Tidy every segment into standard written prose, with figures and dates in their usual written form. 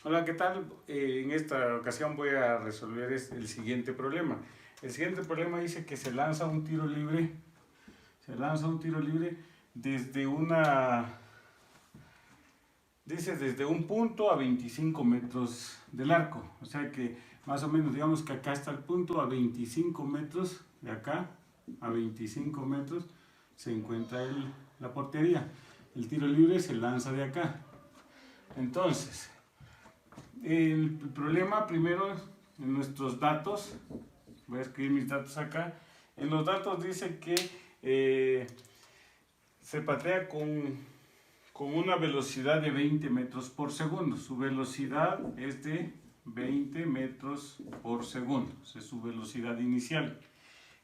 Hola, ¿qué tal? En esta ocasión voy a resolver el siguiente problema. El siguiente problema dice que se lanza un tiro libre, desde desde un punto a 25 metros del arco. O sea que más o menos digamos que acá está el punto, a 25 metros de acá, a 25 metros se encuentra la portería. El tiro libre se lanza de acá. Entonces, el problema primero en nuestros datos, voy a escribir mis datos acá. En los datos dice que se patea con una velocidad de 20 metros por segundo. Su velocidad es de 20 metros por segundo. Esa es su velocidad inicial.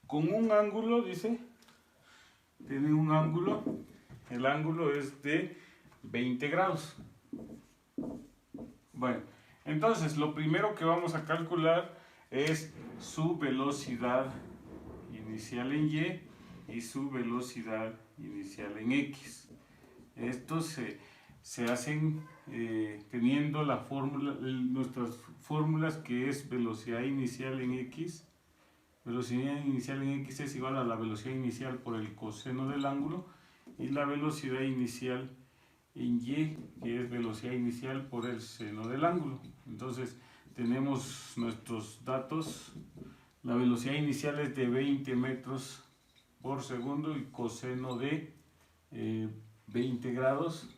Con un ángulo, dice, tiene un ángulo, el ángulo es de 20 grados. Bueno, entonces lo primero que vamos a calcular es su velocidad inicial en Y y su velocidad inicial en X. Estos se hacen teniendo la fórmula, nuestras fórmulas, que es velocidad inicial en X. Velocidad inicial en X es igual a la velocidad inicial por el coseno del ángulo, y la velocidad inicial en Y, que es velocidad inicial por el seno del ángulo. Entonces tenemos nuestros datos. La velocidad inicial es de 20 metros por segundo y coseno de 20 grados,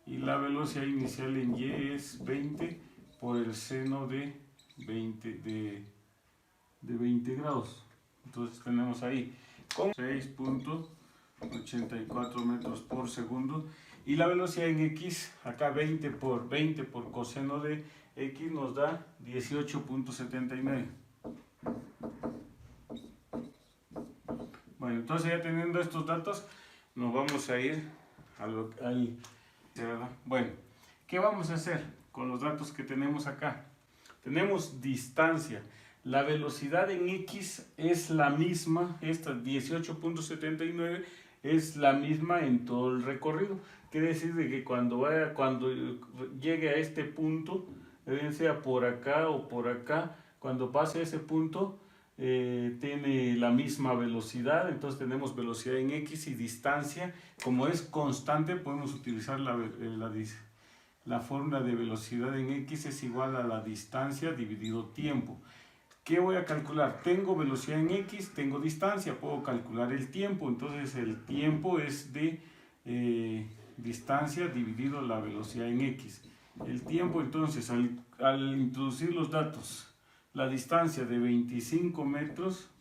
y la velocidad inicial en Y es 20 por el seno de 20 grados. Entonces tenemos ahí con 6.84 metros por segundo, y la velocidad en X, acá 20 por coseno de X nos da 18.79. Bueno, entonces ya teniendo estos datos, nos vamos a ir bueno, ¿qué vamos a hacer con los datos que tenemos acá? Tenemos distancia. La velocidad en X es la misma, esta 18.79 es la misma en todo el recorrido. Quiere decir de que cuando llegue a este punto, bien sea por acá o por acá, cuando pase ese punto, tiene la misma velocidad. Entonces tenemos velocidad en X y distancia. Como es constante, podemos utilizar la fórmula de velocidad en X es igual a la distancia dividido tiempo. ¿Qué voy a calcular? Tengo velocidad en X, tengo distancia, puedo calcular el tiempo. Entonces el tiempo es de distancia dividido la velocidad en X. El tiempo, entonces, al introducir los datos, la distancia de 25 metros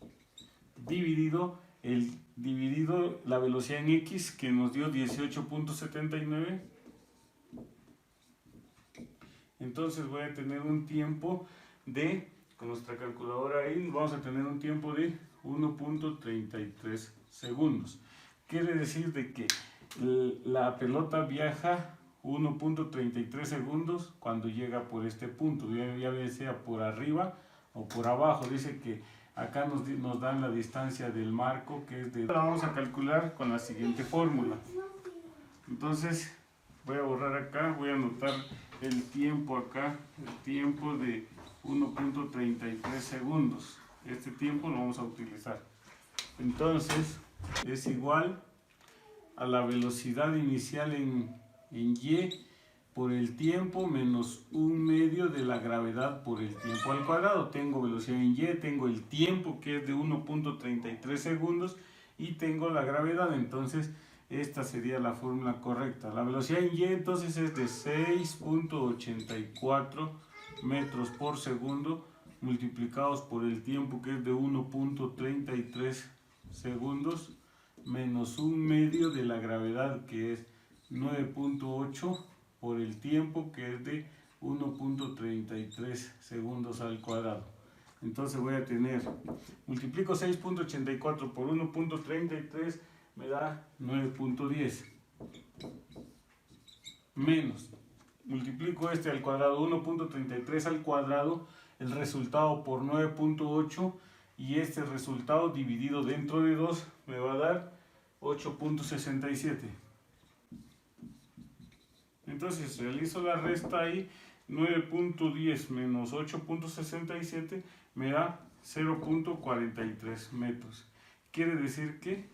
dividido la velocidad en X, que nos dio 18.79. Entonces voy a tener un tiempo con nuestra calculadora ahí, vamos a tener un tiempo de 1.33 segundos. Quiere decir de que la pelota viaja 1.33 segundos cuando llega por este punto, ya sea por arriba o por abajo. Dice que acá nos dan la distancia del marco, que es de... La vamos a calcular con la siguiente fórmula. Entonces voy a borrar acá, voy a anotar el tiempo acá, el tiempo de 1.33 segundos. Este tiempo lo vamos a utilizar. Entonces es igual a la velocidad inicial en Y por el tiempo menos un medio de la gravedad por el tiempo al cuadrado. Tengo velocidad en Y, tengo el tiempo, que es de 1.33 segundos, y tengo la gravedad. Entonces esta sería la fórmula correcta. La velocidad en Y entonces es de 6.84 metros por segundo multiplicados por el tiempo, que es de 1.33 segundos, menos un medio de la gravedad, que es 9.8 por el tiempo, que es de 1.33 segundos al cuadrado. Entonces voy a tener, multiplico 6.84 por 1.33, me da 9.10, menos, multiplico este al cuadrado, 1.33 al cuadrado, el resultado por 9.8, y este resultado dividido dentro de 2 me va a dar 8.67. Entonces realizo la resta ahí, 9.10 menos 8.67 me da 0.43 metros. Quiere decir que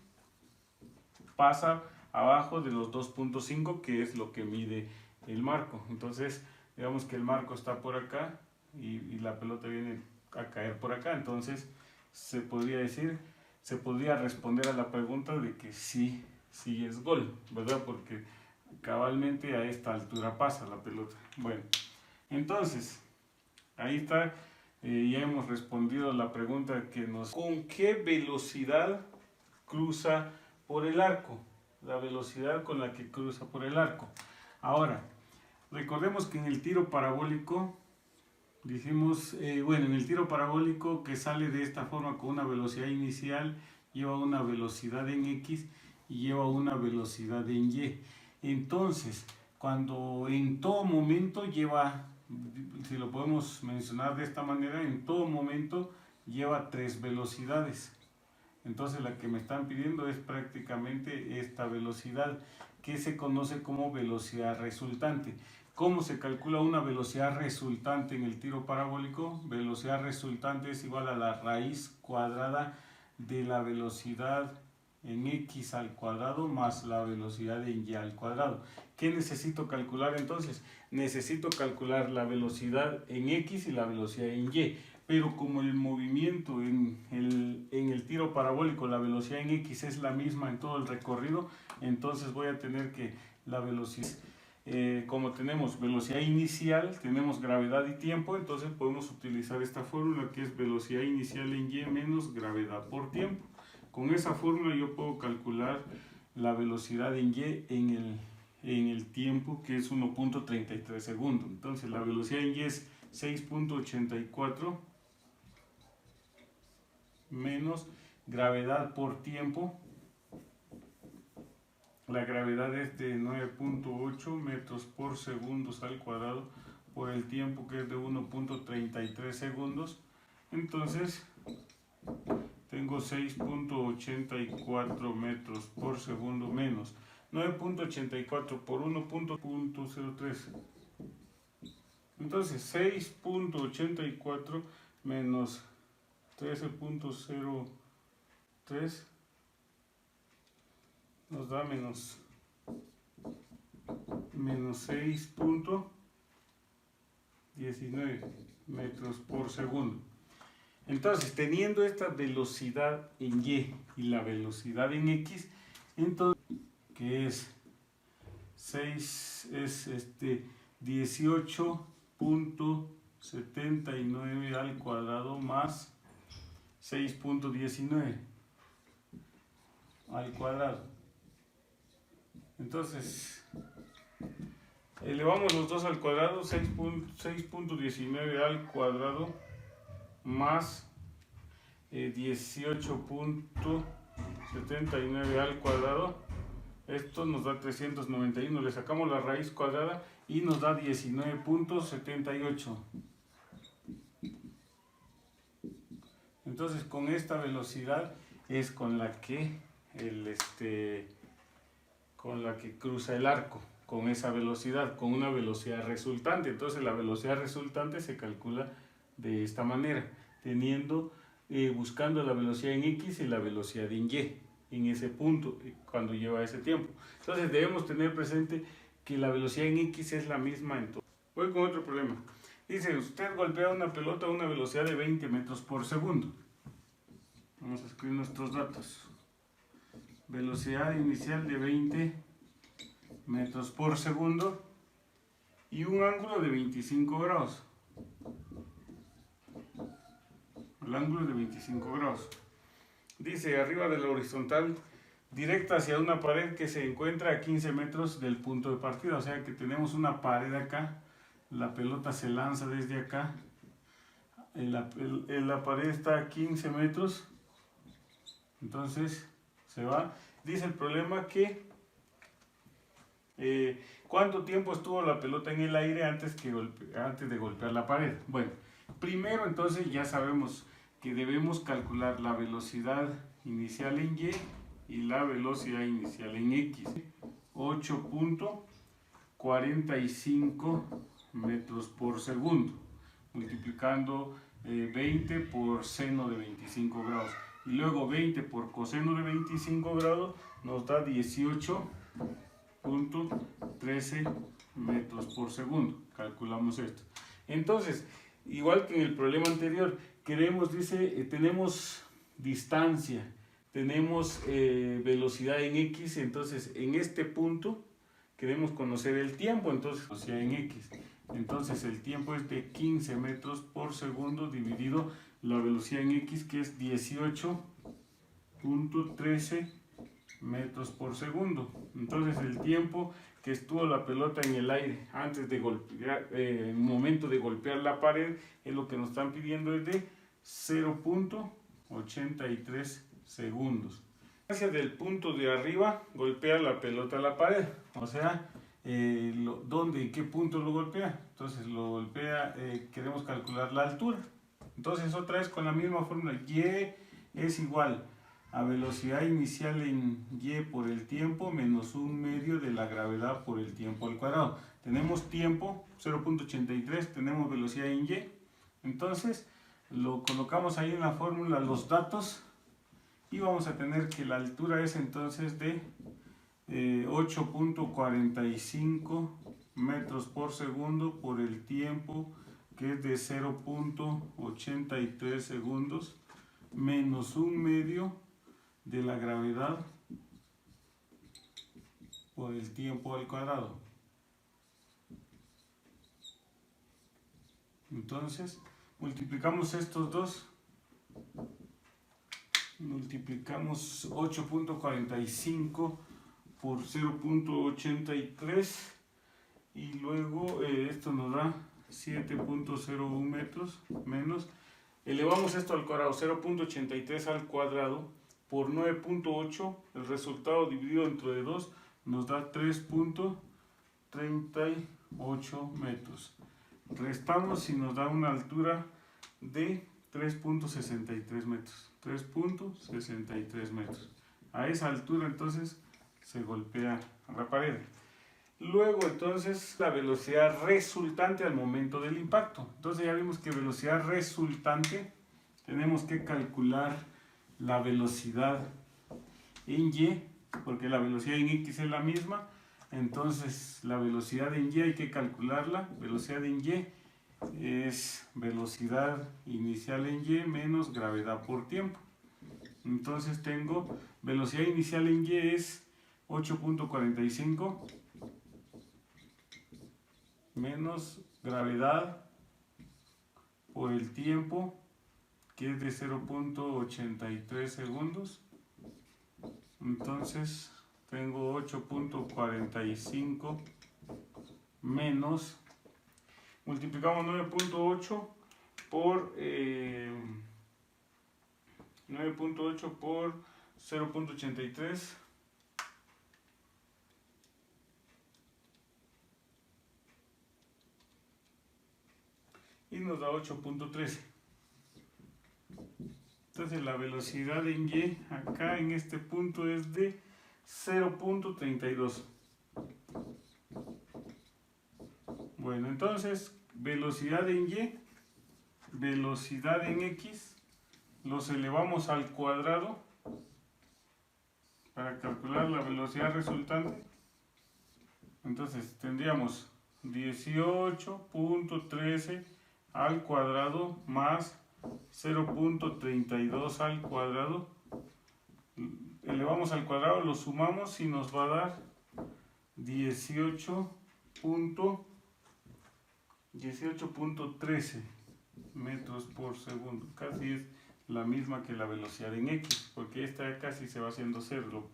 pasa abajo de los 2.5, que es lo que mide el marco. Entonces, digamos que el marco está por acá y la pelota viene a caer por acá. Entonces, se podría responder a la pregunta de que sí es gol, ¿verdad? Porque cabalmente a esta altura pasa la pelota. Bueno, entonces, ahí está. Ya hemos respondido la pregunta que ¿con qué velocidad cruza por el arco? La velocidad con la que cruza por el arco. Ahora, recordemos que en el tiro parabólico, dijimos, en el tiro parabólico que sale de esta forma con una velocidad inicial, lleva una velocidad en X y lleva una velocidad en Y. Entonces, cuando en todo momento lleva, si lo podemos mencionar de esta manera, en todo momento lleva 3 velocidades. Entonces la que me están pidiendo es prácticamente esta velocidad, que se conoce como velocidad resultante. ¿Cómo se calcula una velocidad resultante en el tiro parabólico? Velocidad resultante es igual a la raíz cuadrada de la velocidad en X al cuadrado más la velocidad en Y al cuadrado. ¿Qué necesito calcular entonces? Necesito calcular la velocidad en X y la velocidad en Y. Pero como el movimiento en el tiro parabólico, la velocidad en X es la misma en todo el recorrido, entonces voy a tener que la velocidad, como tenemos velocidad inicial, tenemos gravedad y tiempo, entonces podemos utilizar esta fórmula que es velocidad inicial en Y menos gravedad por tiempo. Con esa fórmula yo puedo calcular la velocidad en Y en el tiempo, que es 1.33 segundos. Entonces la velocidad en Y es 6.84 menos gravedad por tiempo. La gravedad es de 9.8 metros por segundos al cuadrado por el tiempo, que es de 1.33 segundos. Entonces tengo 6.84 metros por segundo menos 9.84 por 1.03. Entonces 6.84 menos 13.03 nos da menos 6.19 metros por segundo. Entonces, teniendo esta velocidad en Y y la velocidad en X, entonces, que es 18.79 al cuadrado más 6.19 al cuadrado. Entonces, elevamos los dos al cuadrado, 6.19 al cuadrado más 18.79 al cuadrado. Esto nos da 391. Le sacamos la raíz cuadrada y nos da 19.78. Entonces, con esta velocidad es con la que cruza el arco, con esa velocidad, con una velocidad resultante. Entonces la velocidad resultante se calcula de esta manera, buscando la velocidad en X y la velocidad en Y, en ese punto, cuando lleva ese tiempo. Entonces debemos tener presente que la velocidad en X es la misma en todo. Voy con otro problema. Dice, usted golpea una pelota a una velocidad de 20 metros por segundo. Vamos a escribir nuestros datos. Velocidad inicial de 20 metros por segundo y un ángulo de 25 grados. El ángulo de 25 grados. Dice, arriba de la horizontal directa hacia una pared que se encuentra a 15 metros del punto de partida. O sea que tenemos una pared acá, la pelota se lanza desde acá, la pared está a 15 metros, entonces se va. Dice el problema que ¿cuánto tiempo estuvo la pelota en el aire antes de golpear la pared? Bueno, primero entonces ya sabemos que debemos calcular la velocidad inicial en Y y la velocidad inicial en X. 8.45 metros por segundo, multiplicando 20 por seno de 25 grados. Y luego 20 por coseno de 25 grados nos da 18.13 metros por segundo. Calculamos esto. Entonces, igual que en el problema anterior, tenemos distancia, tenemos velocidad en X, entonces en este punto queremos conocer el tiempo, entonces velocidad en X. Entonces el tiempo es de 15 metros por segundo dividido la velocidad en X, que es 18.13 metros por segundo. Entonces el tiempo que estuvo la pelota en el aire antes de golpear, en el momento de golpear la pared, es lo que nos están pidiendo, es de 0.83 segundos. Hacia del punto de arriba golpea la pelota a la pared, o sea, ¿dónde y qué punto lo golpea? Entonces lo golpea, queremos calcular la altura. Entonces otra vez con la misma fórmula, Y es igual a velocidad inicial en Y por el tiempo menos 1/2 de la gravedad por el tiempo al cuadrado. Tenemos tiempo 0.83, tenemos velocidad en Y, entonces lo colocamos ahí en la fórmula los datos y vamos a tener que la altura es entonces de 8.45 metros por segundo por el tiempo, que es de 0.83 segundos menos 1/2 de la gravedad por el tiempo al cuadrado. Entonces multiplicamos estos dos, multiplicamos 8.45 por 0.83 y luego esto nos da 7.01 metros menos, elevamos esto al cuadrado, 0.83 al cuadrado por 9.8, el resultado dividido entre 2 nos da 3.38 metros. Restamos y nos da una altura de 3.63 metros. 3.63 metros. A esa altura entonces se golpea a la pared. Luego entonces la velocidad resultante al momento del impacto. Entonces ya vimos que velocidad resultante tenemos que calcular la velocidad en Y, porque la velocidad en X es la misma. Entonces la velocidad en Y hay que calcularla. Velocidad en Y es velocidad inicial en Y menos gravedad por tiempo. Entonces tengo velocidad inicial en Y es 8.45 menos gravedad por el tiempo, que es de 0.83 segundos. Entonces tengo 8.45 menos, multiplicamos 9.8 por 0.83 y nos da 8.13. Entonces la velocidad en Y acá en este punto es de 0.32. Bueno, entonces velocidad en Y, velocidad en X, los elevamos al cuadrado para calcular la velocidad resultante. Entonces tendríamos 18.13 al cuadrado más 0.32 al cuadrado. Elevamos al cuadrado, lo sumamos y nos va a dar 18.13 metros por segundo. Casi es la misma que la velocidad en X, porque esta casi se va haciendo cero.